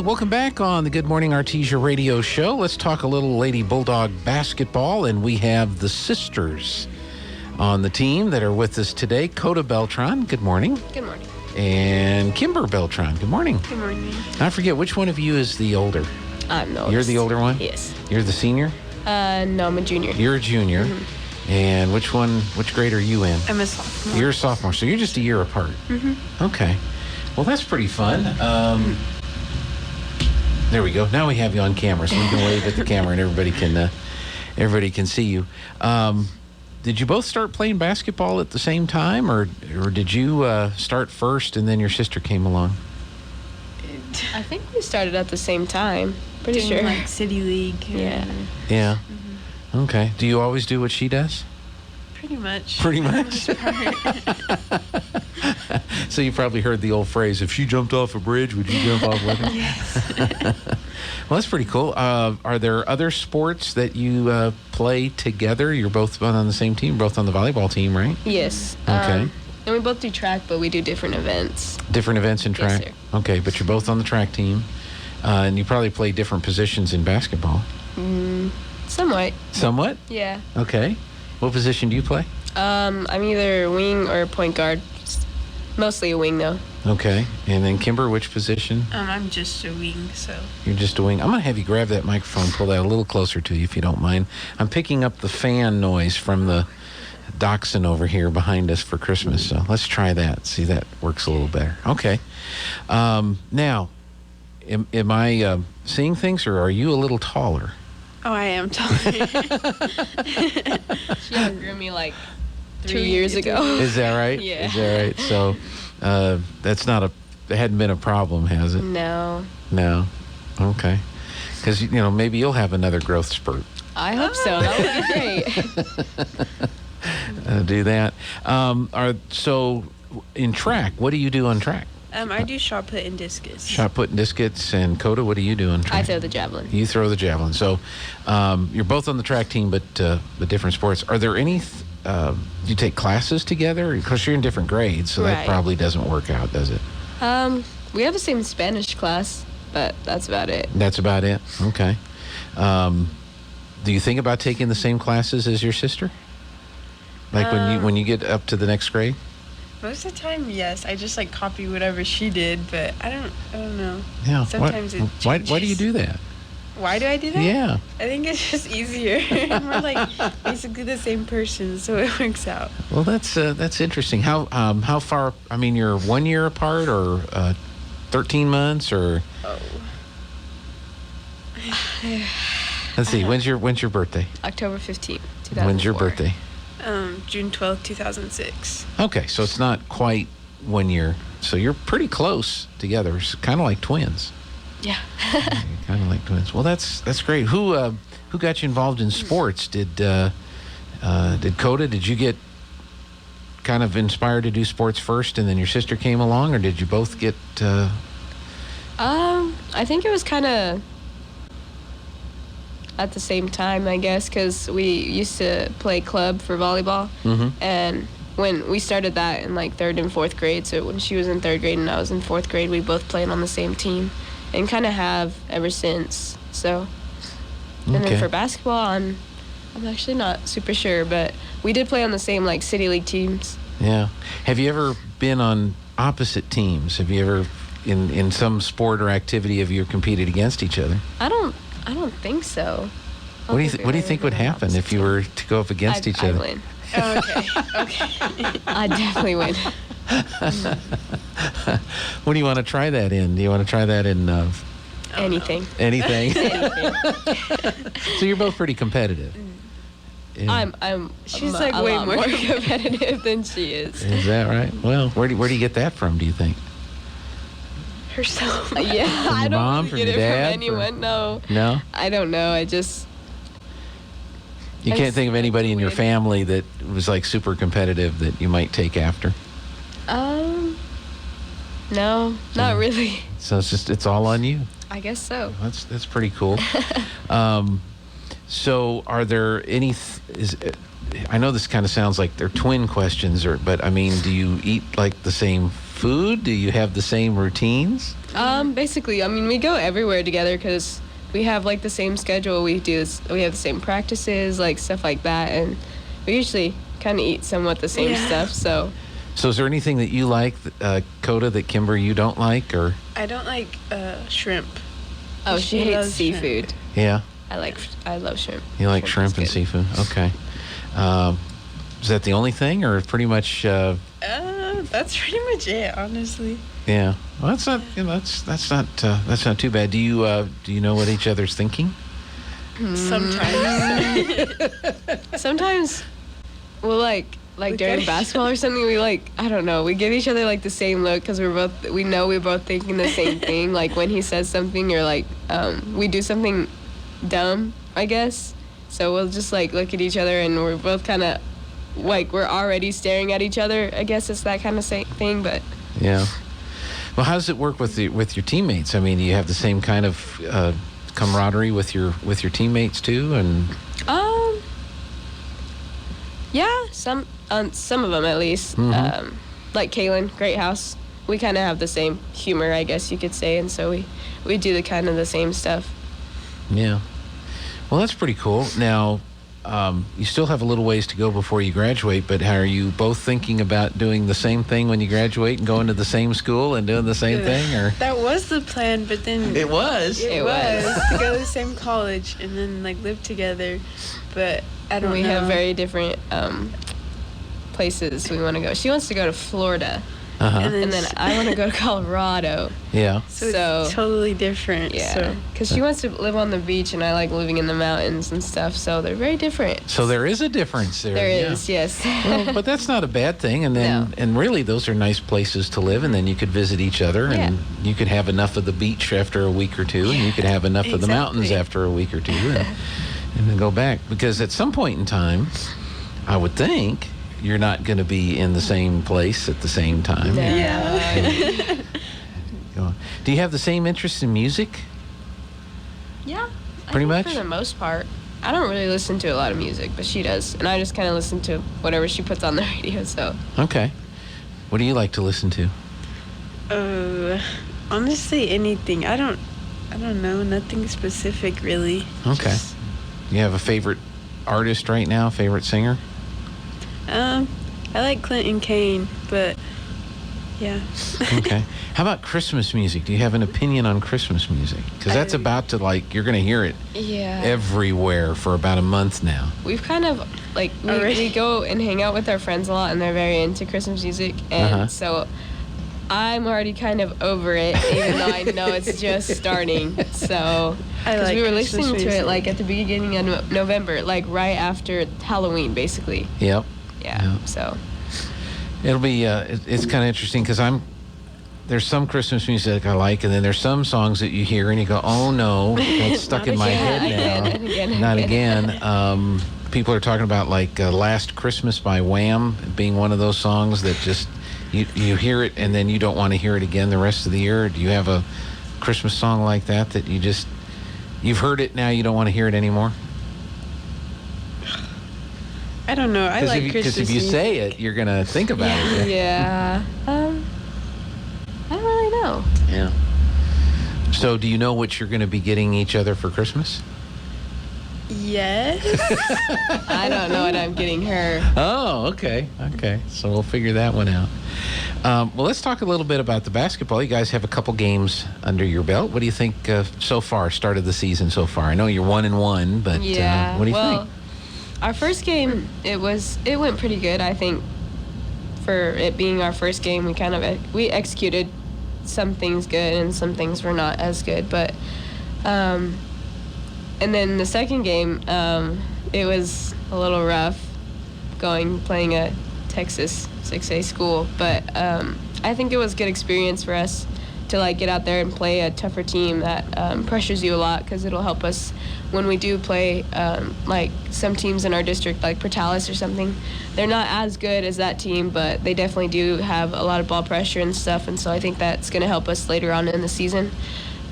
welcome back on the Good Morning Artesia radio show. Let's talk a little Lady Bulldog basketball, and we have the sisters on the team that are with us today. Koda Beltran, good morning. Good morning. And Kymber Beltran, good morning. Good morning. I forget, which one of you is the older? I'm the oldest. You're the older one? Yes. You're the senior? No, I'm a junior. You're a junior. Mm-hmm. And which grade are you in? I'm a sophomore. You're a sophomore, so you're just a year apart. Mm-hmm. Okay. Well, that's pretty fun. There we go. Now we have you on camera, so you can wave at the camera and everybody can see you. Did you both start playing basketball at the same time, or did you start first and then your sister came along? I think we started at the same time. Pretty sure. Like City League. Yeah. Yeah. Mm-hmm. Okay. Do you always do what she does? Pretty much. Pretty much. So you probably heard the old phrase, if she jumped off a bridge, would you jump off with her? Yes. Well, that's pretty cool. Are there other sports that you play together? You're both on the same team, both on the volleyball team, right? Yes. Okay. And we both do track, but we do different events. Different events in track? Yes, sir. Okay, but you're both on the track team. And you probably play different positions in basketball. Somewhat. Somewhat? Yeah. Okay. What position do you play? I'm either wing or point guard. Mostly a wing, though. Okay. And then Kymber, which position? I'm just a wing, so. You're just a wing. I'm going to have you grab that microphone, pull that a little closer to you if you don't mind. I'm picking up the fan noise from the dachshund over here behind us for Christmas. So let's try that. See, that works a little better. Okay. Now, am I seeing things, or are you a little taller? Oh, I am taller. She outgrew me like 2 years ago. Is that right? Yeah. Is that right? So that's not it hadn't been a problem, has it? No. No. Okay. Because, maybe you'll have another growth spurt. I hope so. That would be great. Do that. So in track, what do you do on track? I do shot put and discus. Shot put and discus. And Koda, what do you do on track? I throw the javelin. You throw the javelin. So you're both on the track team, but different sports. Are there any, do you take classes together? Because you're in different grades, so that Right. probably doesn't work out, does it? We have the same Spanish class, but that's about it. That's about it? Okay. Do you think about taking the same classes as your sister? Like when you get up to the next grade? Most of the time, yes. I just copy whatever she did, but I don't know. Yeah. Sometimes it Why do you do that? Why do I do that? Yeah. I think it's just easier. We're basically the same person, so it works out. Well, that's interesting. How far? I mean, you're 1 year apart, or 13 months, or? Oh. Let's see. When's your birthday? October 15th, 2004. When's your birthday? June 12th, 2006. Okay, so it's not quite 1 year. So you're pretty close together. It's kind of like twins. Yeah. Kind of like twins. Well, that's great. Who got you involved in sports? Did Koda? Did you get kind of inspired to do sports first, and then your sister came along, or did you both get? I think it was kind of at the same time, I guess, because we used to play club for volleyball, and when we started that in third and fourth grade, so when she was in third grade and I was in fourth grade, we both played on the same team, and kind of have ever since. So, and then for basketball, I'm actually not super sure, but we did play on the same City League teams. Yeah. Have you ever been on opposite teams? Have you ever, in some sport or activity, have you competed against each other? I don't think so. What do you think would happen if you were to go up against each other? I'd win. Oh, okay. I'd definitely win. What do you want to try that in? Do you want to try that in Anything. anything? So you're both pretty competitive. Yeah. She's a way lot more more competitive than she is. Is that right? Well, where do you get that from, do you think? Herself. Yeah, From I your don't mom, really from get your it dad, from anyone. No. No? I don't know. I just. You I can't think of anybody in your win. family that was super competitive that you might take after? No, not really. So it's all on you. I guess so. That's pretty cool. So are there any I know this kind of sounds like they're twin questions, but I mean, do you eat like the same food? Do you have the same routines? Basically, I mean, we go everywhere together because we have like the same schedule. We have the same practices, like stuff like that, and we usually kind of eat somewhat the same stuff. So is there anything that you like, Koda, that Kymber you don't like, or? I don't like shrimp. Oh, she hates loves seafood. shrimp. Yeah. I love shrimp. You like shrimp and is good. seafood? Okay. Is that the only thing, or pretty much? That's pretty much it, honestly. Yeah. Well, that's not. That's not too bad. Do you know what each other's thinking? Sometimes. Sometimes we'll like during basketball or something, we I don't know, we give each other like the same look because we know we're both thinking the same thing. Like when he says something or we do something dumb, I guess. So we'll just look at each other and we're both kind of we're already staring at each other. I guess it's that kind of thing, but yeah. Well, how does it work with your teammates? I mean, do you have the same kind of camaraderie with your teammates too? And yeah, some of them at least. Mm-hmm. Like Kaylin, Great House, we kind of have the same humor, I guess you could say, and so we do the kind of the same stuff. Yeah. Well, that's pretty cool. Now, you still have a little ways to go before you graduate, but are you both thinking about doing the same thing when you graduate and going to the same school and doing the same thing? Or That was the plan, but then it was to go to the same college and then live together. But I don't know. We have very different places we want to go. She wants to go to Florida. Uh-huh. And then I want to go to Colorado. Yeah. So it's totally different. Yeah. Because she wants to live on the beach, and I like living in the mountains and stuff. So they're very different. So there is a difference there. There is, yes. Well, but that's not a bad thing. And then, and really, those are nice places to live. And then you could visit each other, and you could have enough of the beach after a week or two, and you could have enough of the mountains after a week or two, and then go back. Because at some point in time, I would think, you're not going to be in the same place at the same time. No. Yeah. Do you have the same interest in music? Yeah. Pretty much? For the most part. I don't really listen to a lot of music, but she does. And I just kind of listen to whatever she puts on the radio, so. Okay. What do you like to listen to? Honestly, anything. I don't know. Nothing specific, really. Okay. You have a favorite artist right now, favorite singer? I like Clinton Kane, but yeah. Okay. How about Christmas music? Do you have an opinion on Christmas music? Because that's about to you're going to hear it everywhere for about a month now. We've kind of we go and hang out with our friends a lot, and they're very into Christmas music, and so I'm already kind of over it, even though I know it's just starting. So because we were listening to it at the beginning of November, right after Halloween, basically. Yep. Yeah. So it'll be it's kind of interesting because there's some Christmas music I like, and then there's some songs that you hear and you go, oh no, that's stuck in my head now. Not again. People are talking about Last Christmas by Wham being one of those songs that just you hear it and then you don't want to hear it again the rest of the year. Do you have a Christmas song like that you've heard it, now you don't want to hear it anymore? I don't know. I like Christmas because if you say it, you're gonna think about it. Yeah. I don't really know. Yeah. So, do you know what you're going to be getting each other for Christmas? Yes. I don't know what I'm getting her. Oh, okay. Okay. So we'll figure that one out. Well, let's talk a little bit about the basketball. You guys have a couple games under your belt. What do you think so far? Start of the season so far. I know you're 1-1, but what do you think? Our first game, it went pretty good. I think for it being our first game, we executed some things good and some things were not as good. But and then the second game, it was a little rough playing a Texas 6A school. But I think it was a good experience for us to get out there and play a tougher team that pressures you a lot, because it'll help us when we do play some teams in our district, like Portales or something. They're not as good as that team, but they definitely do have a lot of ball pressure and stuff, and so I think that's going to help us later on in the season.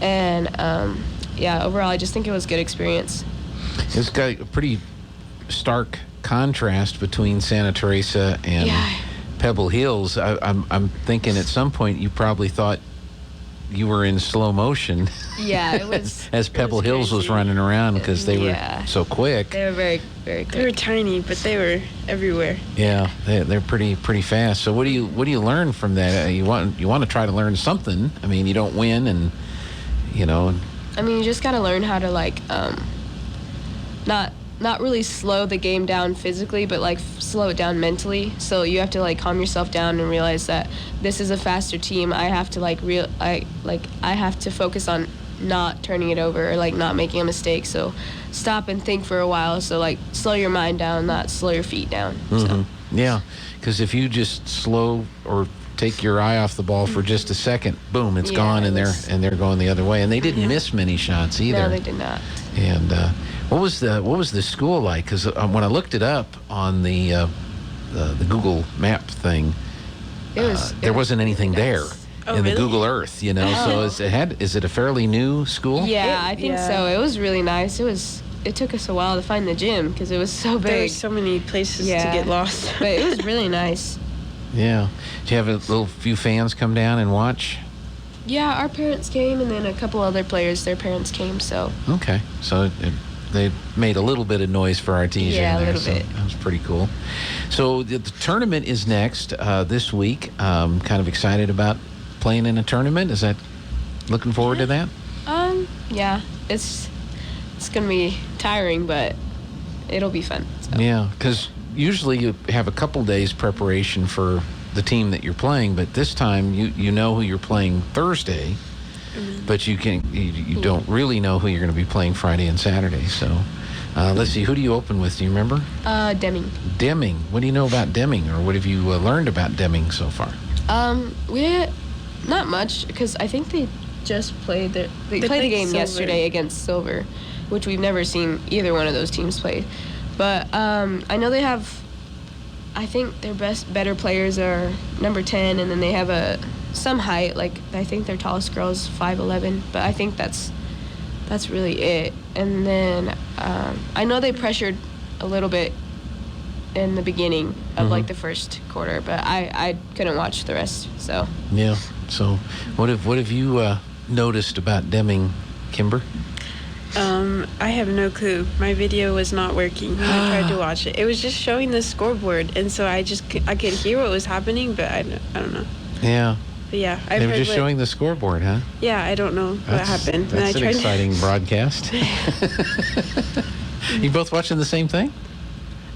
And overall I just think it was a good experience. It's got a pretty stark contrast between Santa Teresa and Yeah. Pebble Hills. I'm thinking at some point you probably thought you were in slow motion Yeah, it was. as Pebble was Hills was crazy. running around because they Yeah. were so quick. They were very, very They were quick. tiny, but they were everywhere. Yeah, they're pretty fast. So what do you learn from that? You want to try to learn something. I mean, you don't win, and you know. I mean, you just gotta learn how to like, not really slow the game down physically, but like slow it down mentally. So you have to like calm yourself down and realize that this is a faster team. I have to I have to focus on not turning it over or like not making a mistake. So stop and think for a while. So like slow your mind down, not slow your feet down. So. Yeah, because if you just slow or take your eye off the ball for just a second, boom, it's Yeah, gone, it and was- they're going the other way, and they didn't miss many shots either. No, they did not. And what was the school like? Because when I looked it up on the Google Map thing, there wasn't anything really there nice. Oh, in the really? Google Earth. You know, so is it a fairly new school? Yeah, I think Yeah. so. It was really nice. It took us a while to find the gym because it was so There were big. so many places Yeah. to get lost. But it was really nice. Yeah. Did you have a little few fans come down and watch? Yeah, our parents came, and then a couple other players, their parents came. So Okay, so they made a little bit of noise for Artesia Yeah, a there, little so bit. that was pretty cool. So the tournament is next this week. Kind of excited about playing in a tournament. Is that looking forward to that? yeah, it's gonna be tiring, but it'll be fun. So. Yeah, because usually you have a couple days preparation for the team that you're playing, but this time you know who you're playing Thursday, but you don't really know who you're going to be playing Friday and Saturday. So let's see, who do you open with? Do you remember? Deming. Deming. What do you know about Deming, or what have you learned about Deming so far? We not much because I think they just played they played the played game Silver. yesterday against Silver, which we've never seen either one of those teams play. But I know they have. I think their better players are number 10, and then they have some height. Like I think their tallest girl is 5'11", but I think that's really it. And then I know they pressured a little bit in the beginning of like the first quarter, but I couldn't watch the rest. So Yeah. So what have you noticed about Deming, Kymber? I have no clue. My video was not working when I tried to watch it. It was just showing the scoreboard, and so I could hear what was happening, but I don't know. Yeah. But yeah, They were just showing the scoreboard, huh? Yeah, I don't know what happened. That's an exciting broadcast. You both watching the same thing?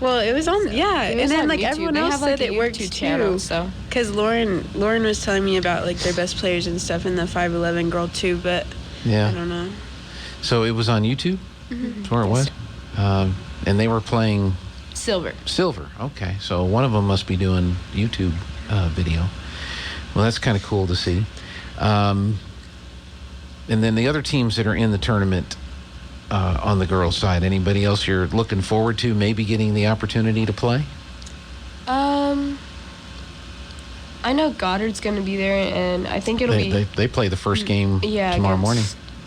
Well, it was on. Yeah, It was and then on like YouTube. everyone They else have, like, said a it worked YouTube too. channel, so. Because Lauren was telling me about like their best players and stuff in the 5'11" girl too, but Yeah. I don't know. So it was on YouTube? That's where it was? And they were playing Silver. Silver. Okay. So one of them must be doing YouTube video. Well, that's kind of cool to see. And then the other teams that are in the tournament on the girls' side, anybody else you're looking forward to maybe getting the opportunity to play? I know Goddard's going to be there, and I think it'll be They play the first game tomorrow against morning.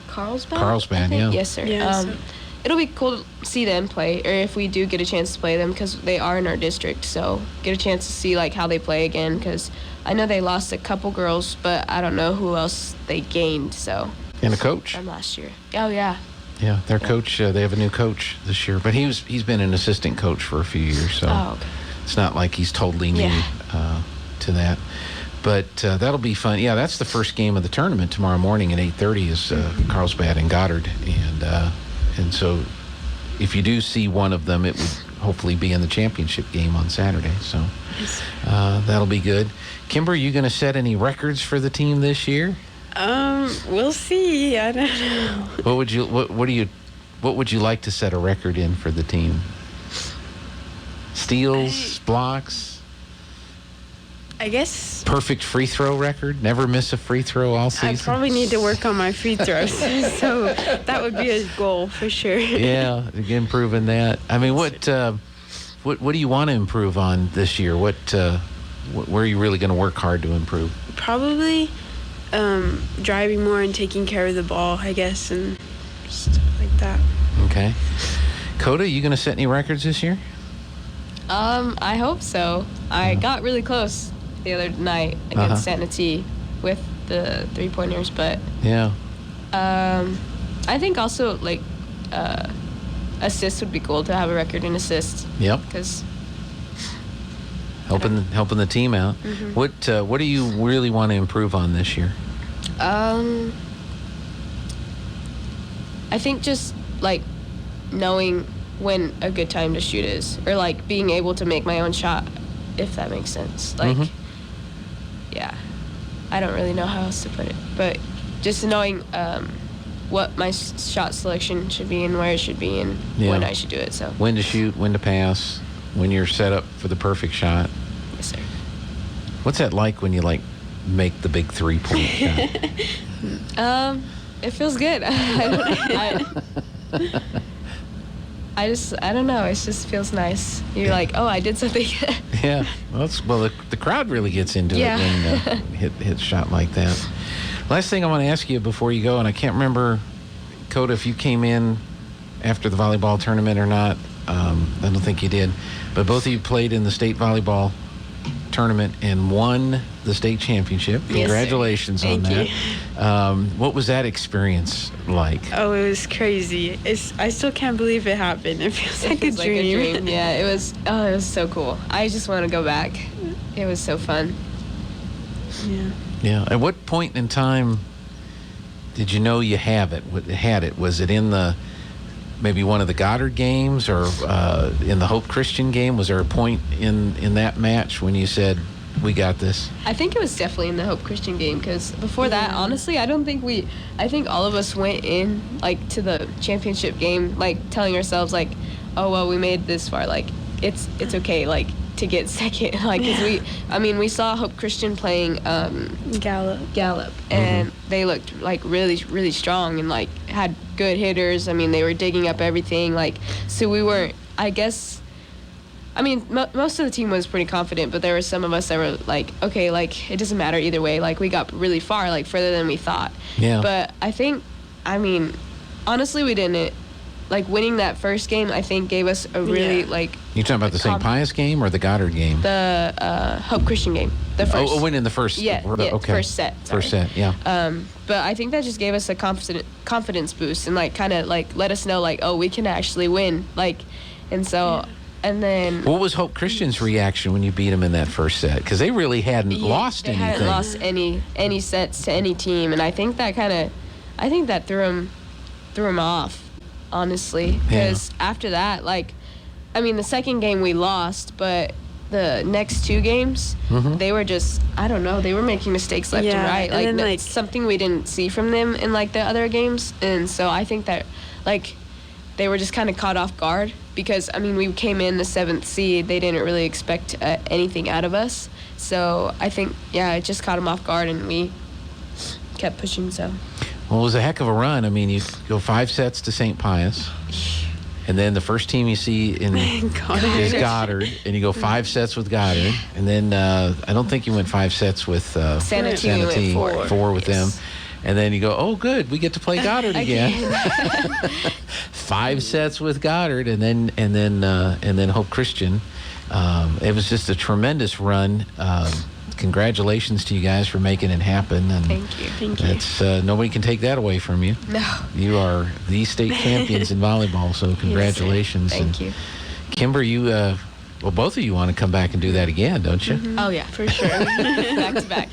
Carlsbad. Carlsbad, I think. yeah. Yes, sir. Yeah, so- It'll be cool to see them play, or if we do get a chance to play them, because they are in our district. So get a chance to see like how they play again, because I know they lost a couple girls, but I don't know who else they gained. So And a coach. from last year. Oh yeah. Yeah, their coach. They have a new coach this year, but he's been an assistant coach for a few years, so Oh, okay. it's not like he's totally new to that. But that'll be fun. Yeah, that's the first game of the tournament tomorrow morning at 8:30 is Carlsbad and Goddard, and so if you do see one of them, it would hopefully be in the championship game on Saturday. So that'll be good. Kymber, you going to set any records for the team this year? We'll see. I don't know. What would you like to set a record in for the team? Steals, blocks, I guess perfect free throw record, never miss a free throw all I season. probably need to work on my free throws, so that would be a goal for sure. Yeah, improving that. I mean, what do you want to improve on this year? Where are you really going to work hard to improve? Probably driving more and taking care of the ball, I guess, and stuff like that. Okay. Koda, you going to set any records this year? I hope so. I got really close the other night against Santa T with the 3-pointers, but Yeah. I think also like assists would be cool to have a record in assists. Yep. Because Helping the team out. What do you really want to improve on this year? I think just like knowing when a good time to shoot is, or like being able to make my own shot, if that makes sense. Like, yeah, I don't really know how else to put it, but just knowing what my shot selection should be and where it should be and when I should do it. So when to shoot, when to pass, when you're set up for the perfect shot. yes, sir. What's that like when you like make the big 3-point shot? It feels good. I don't know. It just feels nice. You're like, oh, I did something. Yeah. Well, the crowd really gets into it when hit a shot like that. Last thing I want to ask you before you go, and I can't remember, Koda, if you came in after the volleyball tournament or not. I don't think you did. But both of you played in the state volleyball tournament and won the state championship. Yes, Congratulations on Thank that. What was that experience like? Oh, it was crazy. I still can't believe it happened. It feels like a dream. Yeah, it was so cool. I just want to go back. It was so fun. Yeah. Yeah. At what point in time did you know you had it? Was it in maybe one of the Goddard games or in the Hope Christian game? Was there a point in that match when you said, we got this? I think it was definitely in the Hope Christian game, because before that, honestly, I think all of us went in like to the championship game like telling ourselves like, oh well, we made this far, like it's okay, like to get second, like, because we saw Hope Christian playing Gallup, and they looked like really, really strong and like had good hitters. I mean, they were digging up everything, like, so we weren't, I guess, most of the team was pretty confident, but there were some of us that were like, okay, like, it doesn't matter either way, like, we got really far, like, further than we thought. Yeah. But honestly, we didn't. Like, winning that first game, I think, gave us a really, like... You talking about the St. Pius game or the Goddard game? The Hope Christian game. The first. Oh, winning the first... okay. First set. Sorry. First set, yeah. But I think that just gave us a confidence boost and, like, kind of, like, let us know, like, oh, we can actually win. Like, and so... And then... What was Hope Christian's reaction when you beat them in that first set? Because they really hadn't lost anything. They hadn't lost any sets to any team, and I think that threw them off. Honestly, because after that, like, the second game we lost, but the next two games, they were just, I don't know, they were making mistakes left and right. Like, and then, that's something we didn't see from them in, like, the other games. And so I think that, like, they were just kind of caught off guard because, we came in the 7th seed. They didn't really expect anything out of us. So I think, it just caught them off guard, and we kept pushing, so... Well, it was a heck of a run. You go 5 sets to St. Pius, and then the first team you see is Goddard, and you go 5 sets with Goddard, and then I don't think you went 5 sets with Santa T. 4 with them, and then you go, oh, good, we get to play Goddard again. 5 sets with Goddard, and then Hope Christian. It was just a tremendous run. Congratulations to you guys for making it happen. And Thank you. It's nobody can take that away from you. No. You are the state champions in volleyball, so congratulations. Yes, thank you. Kymber, you both of you want to come back and do that again, don't you? Oh yeah, for sure. Back to back.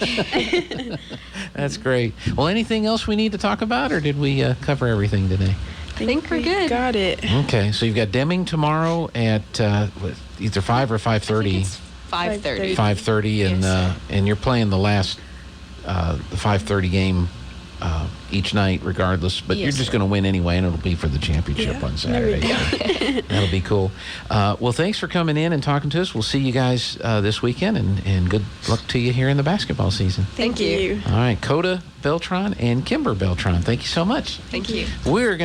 That's great. Well, anything else we need to talk about, or did we cover everything today? I think we're good. Got it. Okay, so you've got Deming tomorrow at either 5 or 5:30. 5:30. 5:30, and you're playing the last the 5:30 game each night, regardless. But you're just going to win anyway, and it'll be for the championship on Saturday. So that'll be cool. Well, thanks for coming in and talking to us. We'll see you guys this weekend, and good luck to you here in the basketball season. Thank you. All right, Koda Beltran and Kymber Beltran. Thank you so much. Thank you. We're going